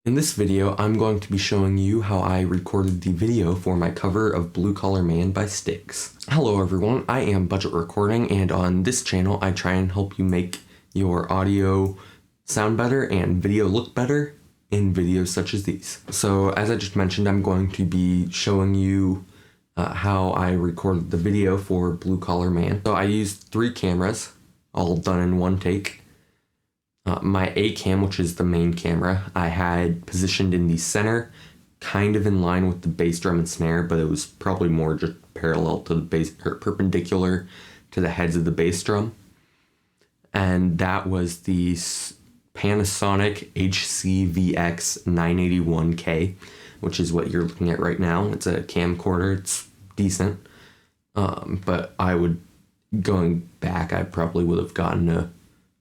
In this video, I'm going to be showing you how I recorded the video for my cover of Blue Collar Man by Styx. Hello everyone, I am Budget Recording, and on this channel I try and help you make your audio sound better and video look better in videos such as these. So as I just mentioned, I'm going to be showing you how I recorded the video for Blue Collar Man. So I used 3 cameras, all done in one take. My A cam, which is the main camera, I had positioned in the center, kind of in line with the bass drum and snare, but it was probably more just parallel to the bass, or perpendicular to the heads of the bass drum. And that was the Panasonic HCVX 981K, which is what you're looking at right now. It's a camcorder, it's decent. But going back, I probably would have gotten a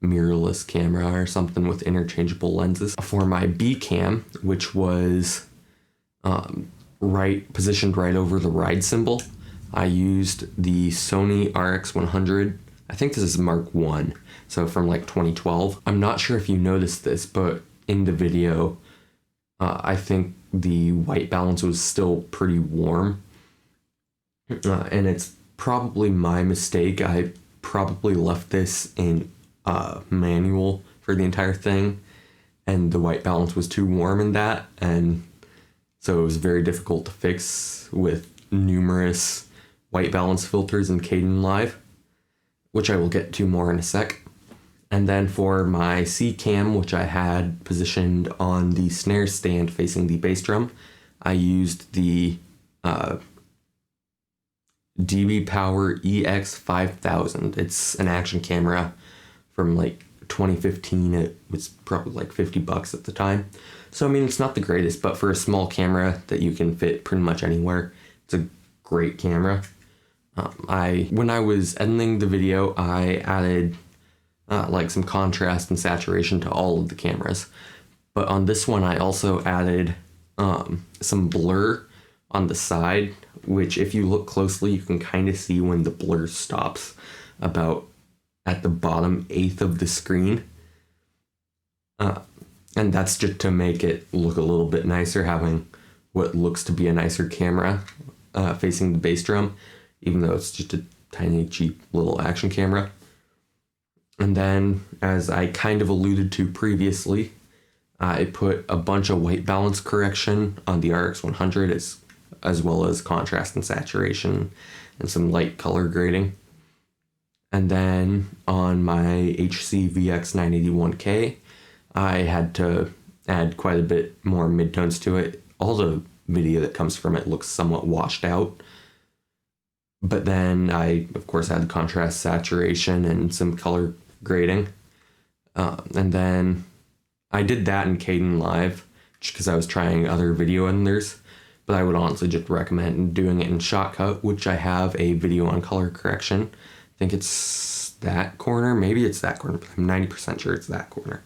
mirrorless camera or something with interchangeable lenses. For my B cam, which was positioned right over the ride cymbal, I used the Sony RX100. I think this is Mark 1, so from like 2012. I'm not sure if you noticed this, but in the video, I think the white balance was still pretty warm. And it's probably my mistake. I probably left this in manual for the entire thing, and the white balance was too warm in that, and so it was very difficult to fix with numerous white balance filters in Kdenlive, which I will get to more in a sec. And then for my C cam, which I had positioned on the snare stand facing the bass drum, I used the DB Power EX5000. It's an action camera from like 2015. It was probably like $50 at the time. So I mean, it's not the greatest, but for a small camera that you can fit pretty much anywhere, it's a great camera. When I was editing the video, I added like some contrast and saturation to all of the cameras. But on this one, I also added some blur on the side, which if you look closely, you can kind of see when the blur stops about at the bottom 1/8 of the screen. And that's just to make it look a little bit nicer, having what looks to be a nicer camera facing the bass drum, even though it's just a tiny, cheap little action camera. And then, as I kind of alluded to previously, I put a bunch of white balance correction on the RX100 as well as contrast and saturation and some light color grading. And then on my HCVX 981K, I had to add quite a bit more midtones to it. All the video that comes from it looks somewhat washed out. But then I, of course, added contrast, saturation, and some color grading. And then I did that in Kdenlive just because I was trying other video editors. But I would honestly just recommend doing it in Shotcut, which I have a video on color correction. I think it's that corner. Maybe it's that corner, but I'm 90% sure it's that corner.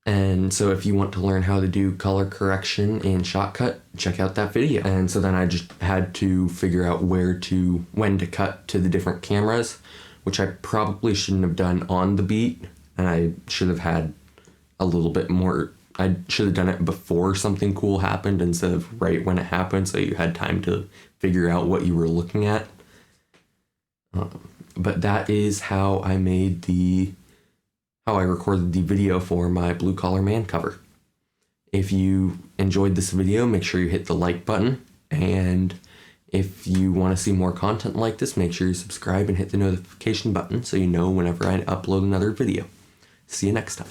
And so if you want to learn how to do color correction in Shotcut, check out that video. And so then I just had to figure out when to cut to the different cameras, which I probably shouldn't have done on the beat. And I should have had a little bit more. I should have done it before something cool happened instead of right when it happened, so you had time to figure out what you were looking at. But that is how I recorded the video for my Blue Collar Man cover. If you enjoyed this video, make sure you hit the like button, and if you want to see more content like this, make sure you subscribe and hit the notification button so you know whenever I upload another video. See you next time.